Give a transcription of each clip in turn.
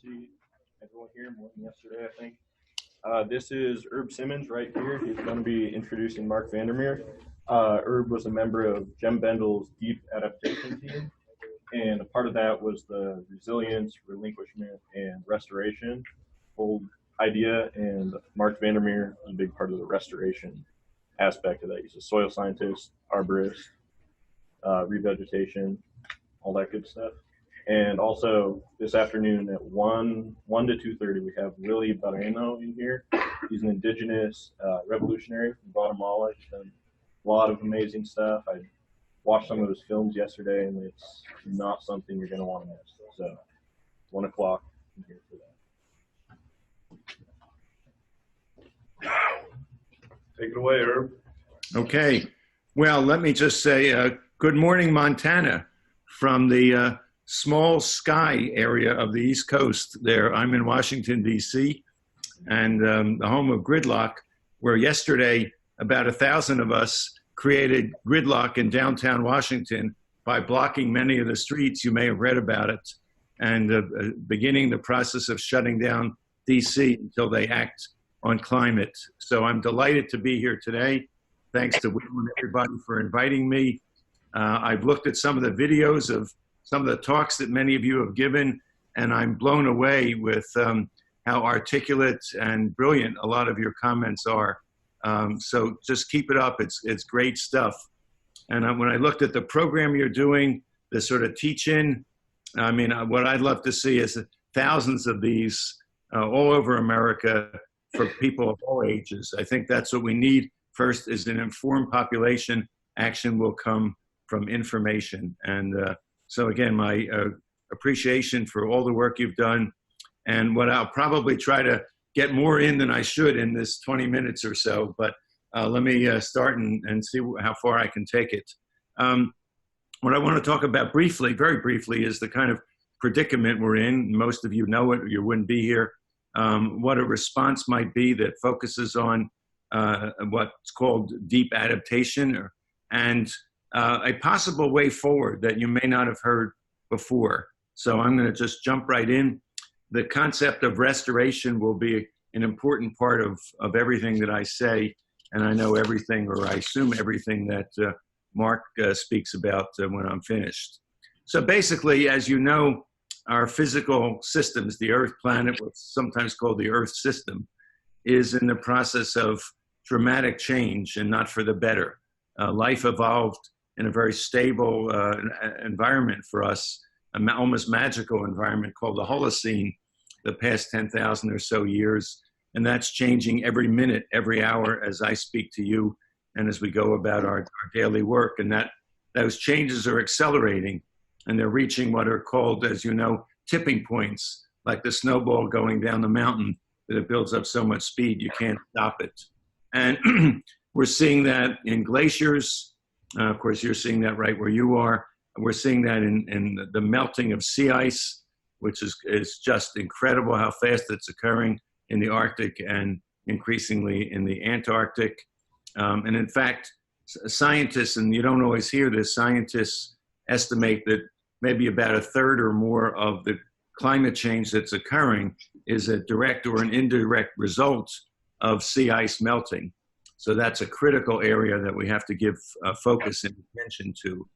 See everyone here more than yesterday, I think. This is Simmens right here. He's going to be introducing Mark Vandermeer. Was a member of Bendell's deep adaptation team, and a part of that was the resilience, relinquishment, and restoration whole idea. And Mark Vandermeer is a big part of the restoration aspect of that. He's a soil scientist, arborist, revegetation, all that good stuff. And also this afternoon at 1 to 2:30, we have Willie Barreno in here. He's an indigenous revolutionary from Guatemala. He's done a lot of amazing stuff. I watched some of his films yesterday, and it's not something you're going to want to miss. So 1 o'clock, I'm here for that. Take it away, Herb. Okay. Well, let me just say good morning, Montana, from the small sky area of the East Coast there. I'm in Washington, D.C., and the home of gridlock, where yesterday about 1,000 of us created gridlock in downtown Washington by blocking many of the streets. You may have read about it, and beginning the process of shutting down D.C. until they act on climate. So I'm delighted to be here today. Thanks to Will and everybody for inviting me. I've looked at some of the videos of some of the talks that many of you have given, and I'm blown away with how articulate and brilliant a lot of your comments are. So just keep it up. It's great stuff. And when I looked at the program you're doing, the sort of teach-in, I mean, what I'd love to see is thousands of these all over America for people of all ages. I think that's what we need. First is an informed population. Action will come from information. And so again, my appreciation for all the work you've done, and what I'll probably try to get more in than I should in this 20 minutes or so, but let me start and see how far I can take it. What I want to talk about briefly, very briefly, is the kind of predicament we're in. Most of you know it, or you wouldn't be here. What a response might be that focuses on what's called deep adaptation, and a possible way forward that you may not have heard before. So I'm going to just jump right in. The concept of restoration will be an important part of everything that I say, and I know everything, or I assume everything that Mark speaks about when I'm finished. So basically, as you know, our physical systems, the Earth planet, what's sometimes called the Earth system, is in the process of dramatic change, and not for the better. Life evolved in a very stable environment for us, an almost magical environment called the Holocene, the past 10,000 or so years. And that's changing every minute, every hour as I speak to you and as we go about our daily work. And those changes are accelerating, and they're reaching what are called, as you know, tipping points, like the snowball going down the mountain, that it builds up so much speed you can't stop it. And we're seeing that in glaciers. Of course, you're seeing that right where you are. We're seeing that in the melting of sea ice, which is just incredible how fast it's occurring in the Arctic and increasingly in the Antarctic. And in fact, scientists, and you don't always hear this, scientists estimate that maybe about a third or more of the climate change that's occurring is a direct or an indirect result of sea ice melting. So that's a critical area that we have to give focus and attention to.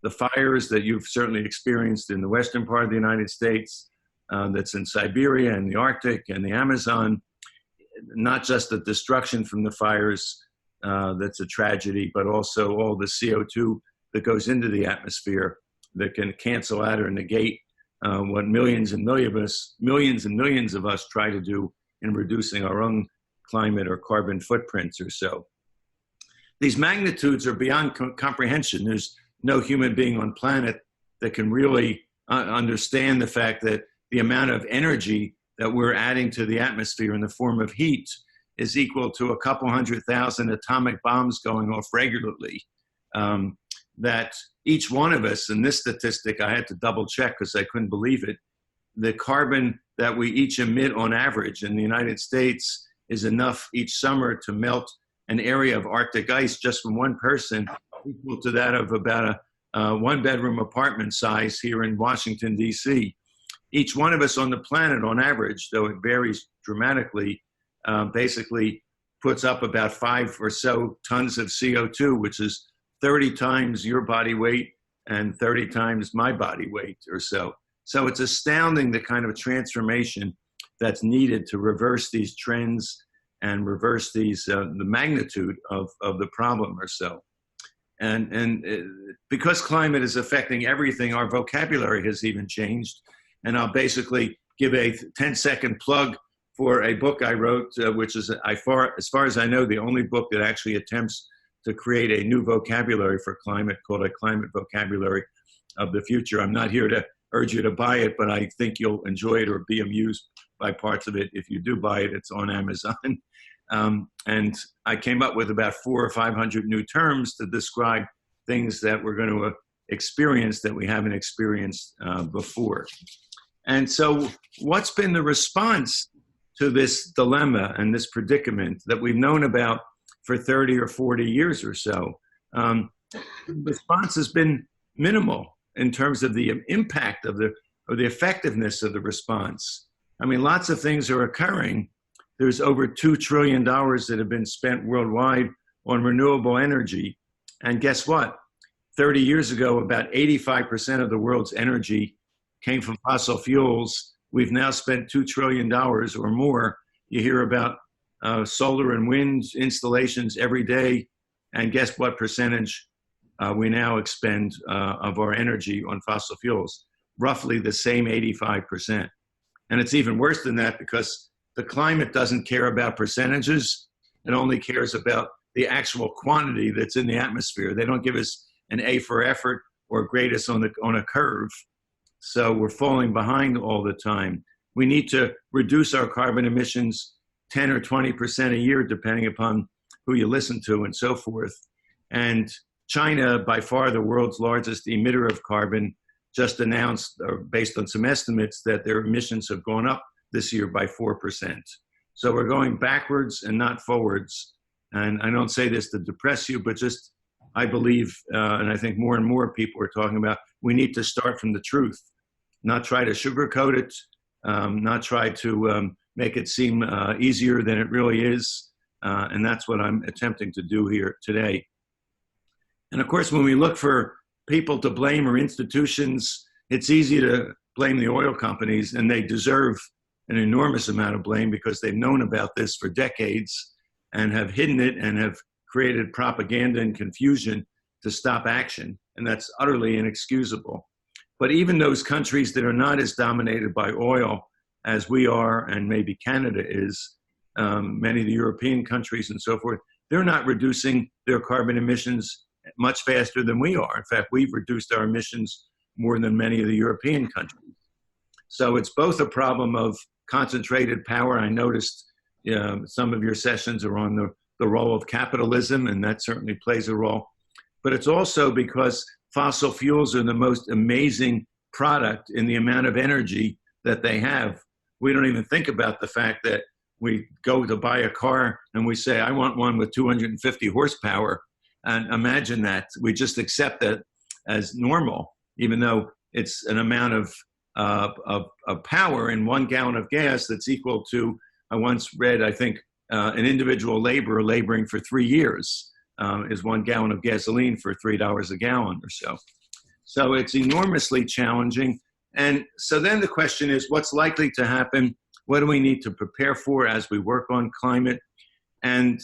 The fires that you've certainly experienced in the western part of the United States, that's in Siberia and the Arctic and the Amazon, not just the destruction from the fires, that's a tragedy, but also all the CO2 that goes into the atmosphere that can cancel out or negate what millions and millions of us try to do in reducing our own climate or carbon footprints or so. These magnitudes are beyond comprehension. There's no human being on planet that can really understand the fact that the amount of energy that we're adding to the atmosphere in the form of heat is equal to a couple 100,000 atomic bombs going off regularly. That each one of us, and this statistic I had to double check because I couldn't believe it, the carbon that we each emit on average in the United States is enough each summer to melt an area of Arctic ice just from one person, equal to that of about a one-bedroom apartment size here in Washington, D.C. each one of us on the planet, on average, though it varies dramatically, basically puts up about 5 or so tons of CO2, which is 30 times your body weight and 30 times my body weight or so. So it's astounding the kind of transformation that's needed to reverse these trends and reverse these the magnitude of the problem or so. And because climate is affecting everything, our vocabulary has even changed. And I'll basically give a 10-second plug for a book I wrote, which is, as far as I know, the only book that actually attempts to create a new vocabulary for climate, called A Climate Vocabulary of the Future. I'm not here to urge you to buy it, but I think you'll enjoy it or be amused by parts of it. If you do buy it, it's on Amazon. And I came up with about 400 or 500 new terms to describe things that we're going to experience that we haven't experienced before. And so what's been the response to this dilemma and this predicament that we've known about for 30 or 40 years or so? The response has been minimal in terms of the impact of or the effectiveness of the response. I mean, lots of things are occurring. There's over $2 trillion that have been spent worldwide on renewable energy. And guess what? 30 years ago, about 85% of the world's energy came from fossil fuels. We've now spent $2 trillion or more. You hear about solar and wind installations every day. And guess what percentage we now expend of our energy on fossil fuels? Roughly the same 85%. And it's even worse than that because the climate doesn't care about percentages. It only cares about the actual quantity that's in the atmosphere. They don't give us an A for effort or grade us on a curve. So we're falling behind all the time. We need to reduce our carbon emissions 10 or 20% a year, depending upon who you listen to and so forth. And China, by far the world's largest emitter of carbon, just announced, based on some estimates, that their emissions have gone up this year by 4%. So we're going backwards and not forwards. And I don't say this to depress you, but just I believe, and I think more and more people are talking about, we need to start from the truth, not try to sugarcoat it, not try to make it seem easier than it really is. And that's what I'm attempting to do here today. And of course, when we look for people to blame or institutions, it's easy to blame the oil companies, and they deserve an enormous amount of blame because they've known about this for decades and have hidden it and have created propaganda and confusion to stop action. And that's utterly inexcusable. But even those countries that are not as dominated by oil as we are, and maybe Canada is, many of the European countries and so forth, they're not reducing their carbon emissions much faster than we are. In fact, we've reduced our emissions more than many of the European countries. So it's both a problem of concentrated power. I noticed some of your sessions are on the role of capitalism, and that certainly plays a role. But it's also because fossil fuels are the most amazing product in the amount of energy that they have. We don't even think about the fact that we go to buy a car and we say, I want one with 250 horsepower. And imagine that. We just accept that as normal, even though it's an amount of power in 1 gallon of gas that's equal to, I once read, I think, an individual laborer laboring for 3 years is 1 gallon of gasoline for $3 a gallon or so. So it's enormously challenging. And so then the question is, what's likely to happen? What do we need to prepare for as we work on climate? And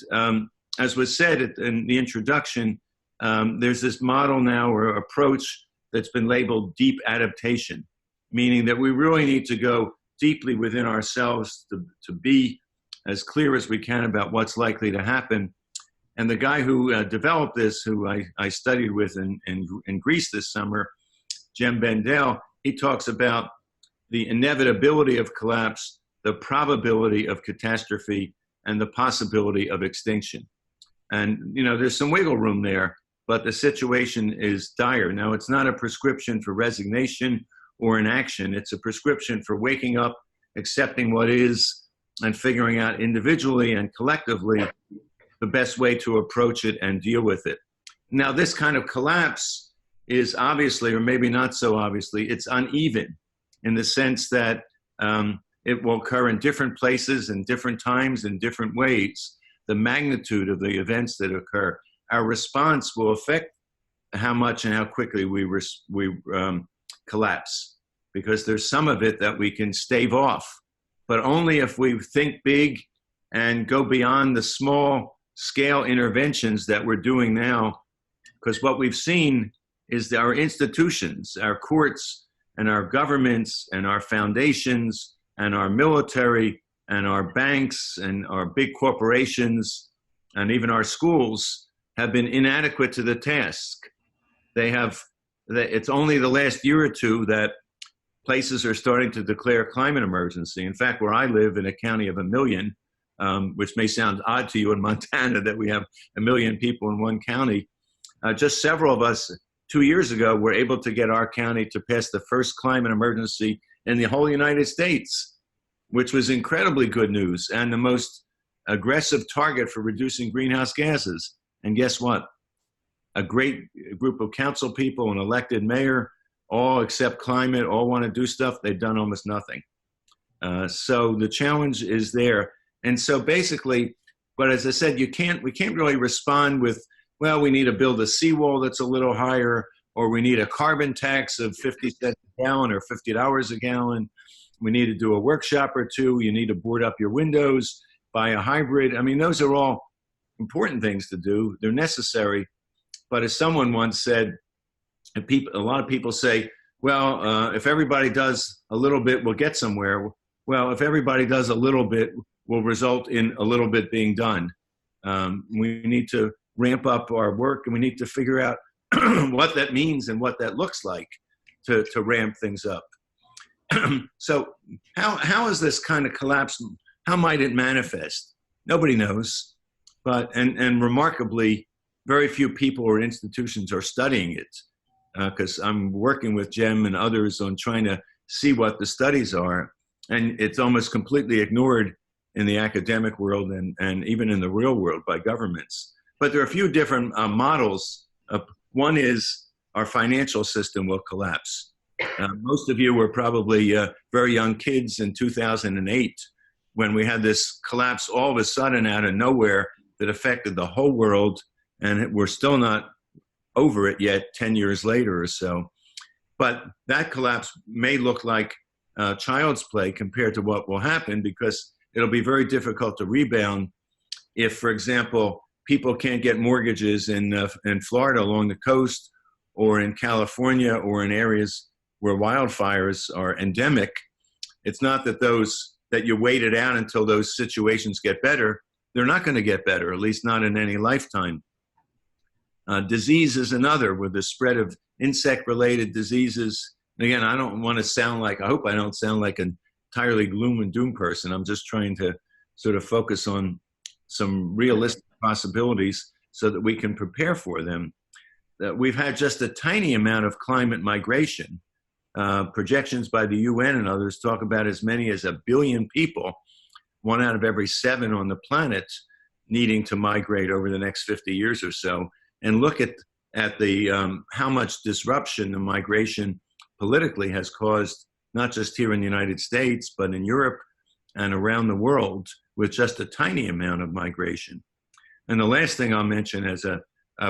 as was said in the introduction, there's this model now or approach that's been labeled deep adaptation, meaning that we really need to go deeply within ourselves to be as clear as we can about what's likely to happen. And the guy who developed this, who I studied with in Greece this summer, Bendell, he talks about the inevitability of collapse, the probability of catastrophe, and the possibility of extinction. And, you know, there's some wiggle room there, but the situation is dire. Now, it's not a prescription for resignation or inaction. It's a prescription for waking up, accepting what is, and figuring out individually and collectively the best way to approach it and deal with it. Now, this kind of collapse is obviously, or maybe not so obviously, it's uneven. in the sense that it will occur in different places and different times in different ways. The magnitude of the events that occur, our response will affect how much and how quickly we collapse, because there's some of it that we can stave off, but only if we think big and go beyond the small scale interventions that we're doing now. Because what we've seen is that our institutions, our courts and our governments and our foundations and our military and our banks and our big corporations and even our schools have been inadequate to the task. It's only the last year or two that places are starting to declare climate emergency. In fact, where I live in a county of 1 million, which may sound odd to you in Montana that we have 1 million people in one county, just several of us 2 years ago were able to get our county to pass the first climate emergency in the whole United States, which was incredibly good news and the most aggressive target for reducing greenhouse gases. And guess what? A great group of council people, an elected mayor, all accept climate, all want to do stuff. They've done almost nothing. So the challenge is there. And so basically, but as I said, we can't really respond with, well, we need to build a seawall that's a little higher, or we need a carbon tax of 50 cents a gallon or $50 a gallon. We need to do a workshop or two. You need to board up your windows, buy a hybrid. I mean, those are all important things to do. They're necessary. But as someone once said, a lot of people say, well, if everybody does a little bit, we'll get somewhere. Well, if everybody does a little bit, will result in a little bit being done. We need to ramp up our work, and we need to figure out what that means and what that looks like to ramp things up. So how is this kind of collapse? How might it manifest? Nobody knows, but and remarkably, very few people or institutions are studying it, because I'm working with Jem and others on trying to see what the studies are, and it's almost completely ignored in the academic world and even in the real world by governments. But there are a few different models. One is our financial system will collapse. Most of you were probably very young kids in 2008 when we had this collapse all of a sudden out of nowhere that affected the whole world, and we're still not over it yet 10 years later or so. But that collapse may look like child's play compared to what will happen, because it'll be very difficult to rebound if, for example, people can't get mortgages in Florida along the coast, or in California, or in areas where wildfires are endemic. It's not that you wait it out until those situations get better. They're not going to get better, at least not in any lifetime. Disease is another, with the spread of insect-related diseases. And again, I hope I don't sound like an entirely gloom and doom person. I'm just trying to sort of focus on some realistic possibilities so that we can prepare for them. We've had just a tiny amount of climate migration. Projections by the UN and others talk about as many as 1 billion people, 1 out of every 7 on the planet, needing to migrate over the next 50 years or so. And look at the how much disruption the migration politically has caused, not just here in the United States, but in Europe and around the world, with just a tiny amount of migration. And the last thing I'll mention as a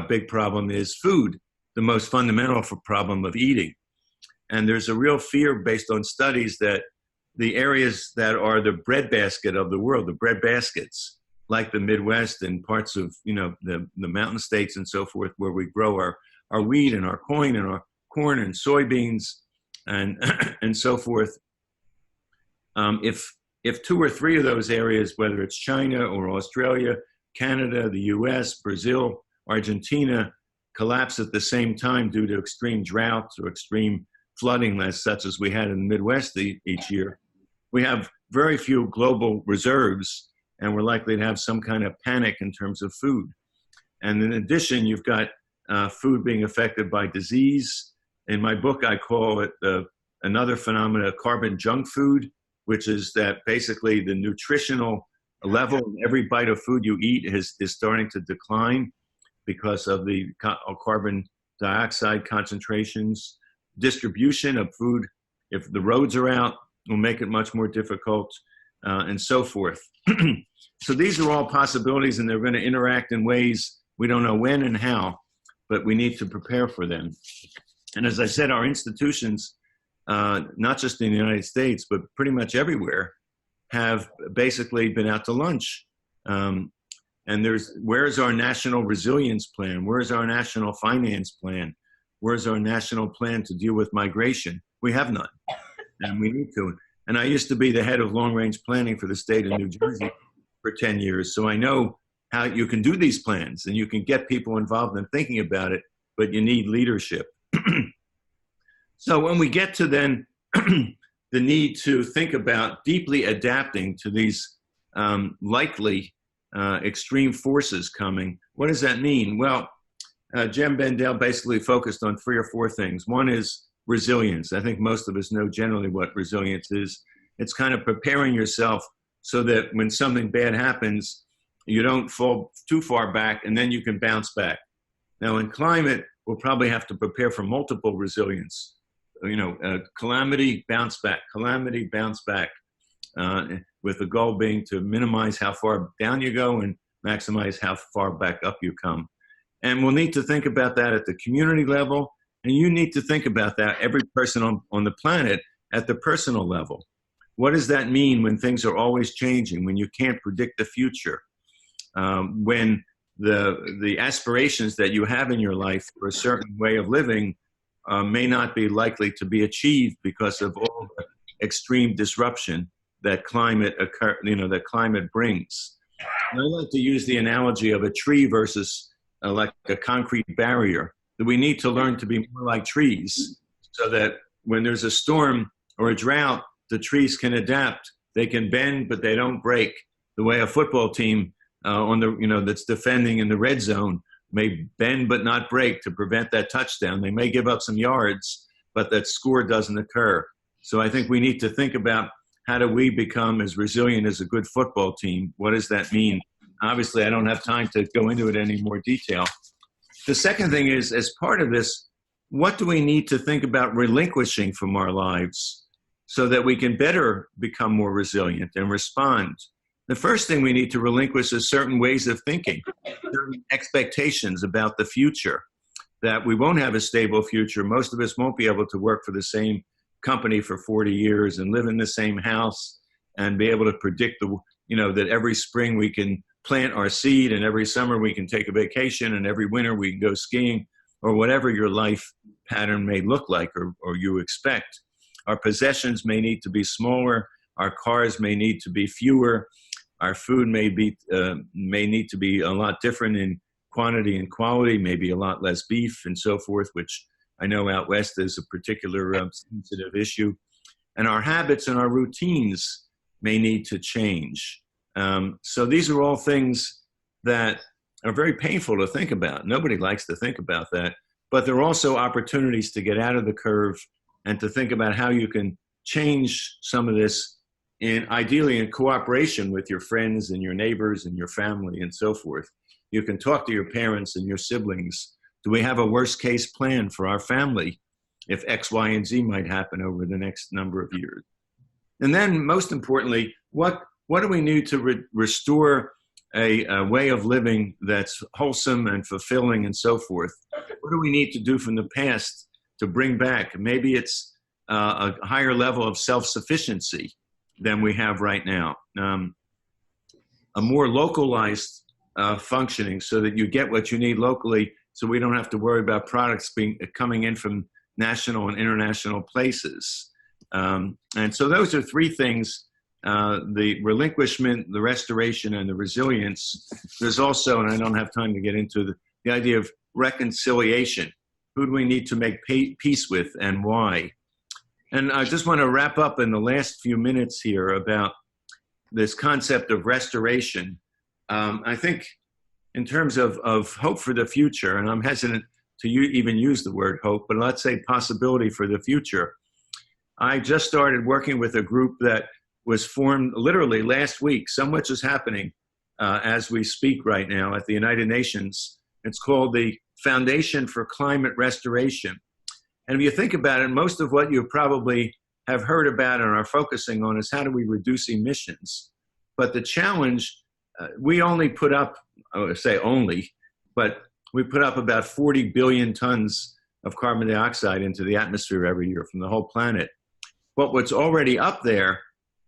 big problem is food, the most fundamental problem of eating. And there's a real fear based on studies that the areas that are the breadbasket of the world, the bread baskets, like the Midwest and parts of the mountain states and so forth, where we grow our wheat and our corn and soybeans and and so forth. If 2 or 3 of those areas, whether it's China or Australia, Canada, the US, Brazil, Argentina, collapse at the same time due to extreme droughts or extreme flooding, such as we had in the Midwest each year, we have very few global reserves, and we're likely to have some kind of panic in terms of food. And in addition, you've got food being affected by disease. In my book, I call it another phenomenon, carbon junk food, which is that basically the nutritional level of every bite of food you eat is starting to decline because of the carbon dioxide concentrations. Distribution of food If the roads are out, we'll make it much more difficult, and so forth. So these are all possibilities, and they're going to interact in ways we don't know when and how, but we need to prepare for them. And as I said, our institutions, not just in the United States, but pretty much everywhere, have basically been out to lunch. And where's our national resilience plan? Where's our national finance plan? Where's our national plan to deal with migration? We have none, and we need to. And I used to be the head of long-range planning for the state of New Jersey for 10 years, so I know how you can do these plans, and you can get people involved in thinking about it, but you need leadership. So when we get to then the need to think about deeply adapting to these likely extreme forces coming, what does that mean? Well, Jem Bendell basically focused on 3 or 4 things. One is resilience. I think most of us know generally what resilience is. It's kind of preparing yourself so that when something bad happens, you don't fall too far back, and then you can bounce back. Now in climate, we'll probably have to prepare for multiple resilience. Calamity, bounce back, with the goal being to minimize how far down you go and maximize how far back up you come. And we'll need to think about that at the community level, and you need to think about that, every person on the planet, at the personal level. What does that mean when things are always changing, when you can't predict the future, when the aspirations that you have in your life for a certain way of living may not be likely to be achieved because of all the extreme disruption that climate brings. And I like to use the analogy of a tree versus like a concrete barrier, that we need to learn to be more like trees, so that when there's a storm or a drought, the trees can adapt. They can bend, but they don't break. The way a football team that's defending in the red zone may bend but not break to prevent that touchdown. They may give up some yards, but that score doesn't occur. So I think we need to think about, how do we become as resilient as a good football team? What does that mean? Obviously, I don't have time to go into it in any more detail. The second thing is, as part of this, what do we need to think about relinquishing from our lives so that we can better become more resilient and respond? The first thing we need to relinquish is certain ways of thinking, certain expectations about the future, that we won't have a stable future. Most of us won't be able to work for the same company for 40 years and live in the same house and be able to predict that every spring we can plant our seed, and every summer we can take a vacation, and every winter we can go skiing, or whatever your life pattern may look like or you expect. Our possessions may need to be smaller. Our cars may need to be fewer. Our food may need to be a lot different in quantity and quality, maybe a lot less beef and so forth, which I know out west is a particular sensitive issue. And our habits and our routines may need to change. So these are all things that are very painful to think about. Nobody likes to think about that. But there are also opportunities to get out of the curve and to think about how you can change some of this, ideally in cooperation with your friends and your neighbors and your family and so forth. You can talk to your parents and your siblings. Do we have a worst case plan for our family if X, Y, and Z might happen over the next number of years? And then most importantly, what do we need to restore a way of living that's wholesome and fulfilling and so forth? What do we need to do from the past to bring back? Maybe it's a higher level of self-sufficiency than we have right now. A more localized functioning so that you get what you need locally, so we don't have to worry about products coming in from national and international places. And so those are 3 things, the relinquishment, the restoration, and the resilience. There's also, and I don't have time to get into the idea of reconciliation. Who do we need to make peace with and why? And I just want to wrap up in the last few minutes here about this concept of restoration. I think in terms of hope for the future, and I'm hesitant to even use the word hope, but let's say possibility for the future. I just started working with a group that was formed literally last week. So much is happening as we speak right now at the United Nations. It's called the Foundation for Climate Restoration. And if you think about it, most of what you probably have heard about and are focusing on is how do we reduce emissions. But the challenge, we only put up, I would say only, but we put up about 40 billion tons of carbon dioxide into the atmosphere every year from the whole planet. But what's already up there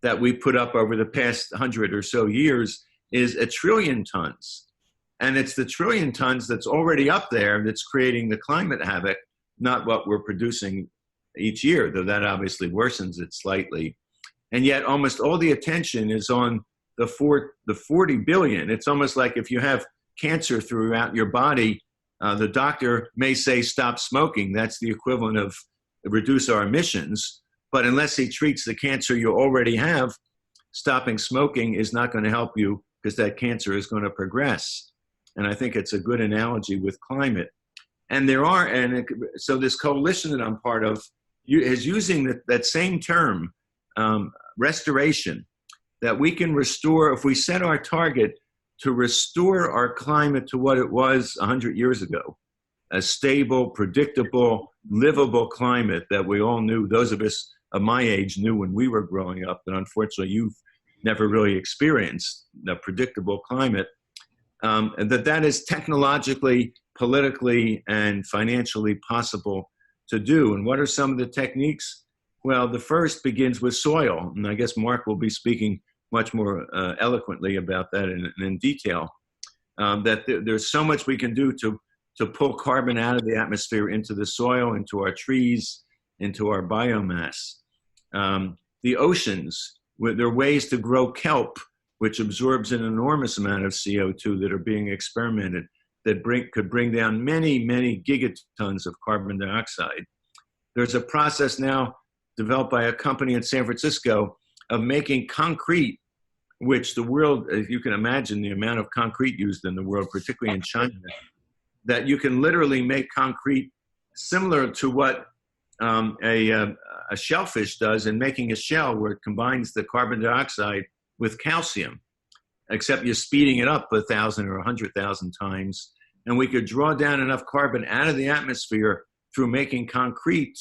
that we put up over the past 100 or so years is 1 trillion tons. And it's the trillion tons that's already up there that's creating the climate havoc, not what we're producing each year, though that obviously worsens it slightly. And yet almost all the attention is on the 40 billion. It's almost like if you have cancer throughout your body, the doctor may say stop smoking. That's the equivalent of reduce our emissions. But unless he treats the cancer you already have, stopping smoking is not going to help you because that cancer is going to progress. And I think it's a good analogy with climate. And so this coalition that I'm part of is using that same term, restoration, that we can restore, if we set our target to restore our climate to what it was 100 years ago, a stable, predictable, livable climate that we all knew, those of us of my age knew when we were growing up, and unfortunately you've never really experienced the predictable climate, and that is technologically, politically, and financially possible to do. And what are some of the techniques? Well, the first begins with soil, and I guess Mark will be speaking much more eloquently about that in detail, that there's so much we can do to pull carbon out of the atmosphere into the soil, into our trees, into our biomass. The oceans, there are ways to grow kelp, which absorbs an enormous amount of CO2 that are being experimented that could bring down many, many gigatons of carbon dioxide. There's a process now developed by a company in San Francisco of making concrete, which the world, if you can imagine the amount of concrete used in the world, particularly in China, that you can literally make concrete similar to what a shellfish does in making a shell, where it combines the carbon dioxide with calcium, except you're speeding it up 1,000 or 100,000 times. And we could draw down enough carbon out of the atmosphere through making concrete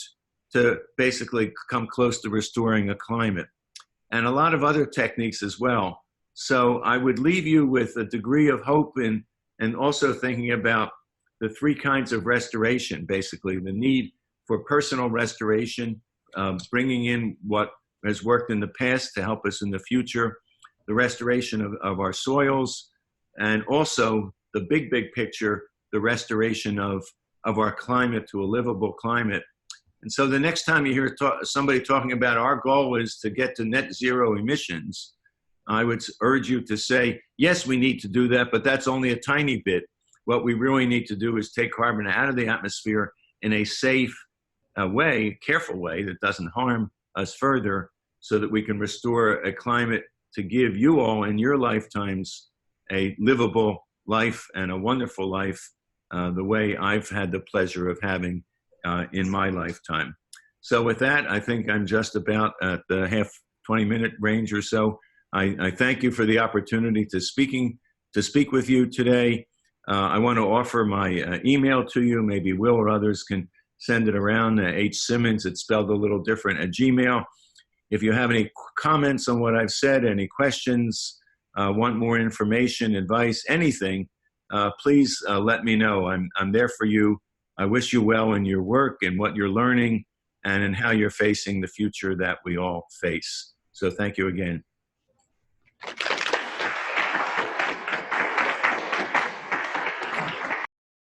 to basically come close to restoring a climate. And a lot of other techniques as well. So I would leave you with a degree of hope and also thinking about the three kinds of restoration, basically the need for personal restoration, bringing in what has worked in the past to help us in the future, the restoration of our soils, and also the big picture, the restoration of our climate to a livable climate. And so the next time you hear somebody talking about our goal is to get to net zero emissions, I would urge you to say, yes, we need to do that, but that's only a tiny bit. What we really need to do is take carbon out of the atmosphere in a safe way, careful way that doesn't harm us further, so that we can restore a climate to give you all in your lifetimes a livable life and a wonderful life, the way I've had the pleasure of having in my lifetime. So with that, I think I'm just about at the 20-minute range or so. I thank you for the opportunity to speak with you today. I want to offer my email to you. Maybe Will or others can send it around, H. Simmens, it's spelled a little different, at Gmail. If you have any comments on what I've said, any questions, want more information, advice, anything, please let me know. I'm there for you. I wish you well in your work and what you're learning and in how you're facing the future that we all face. So thank you again.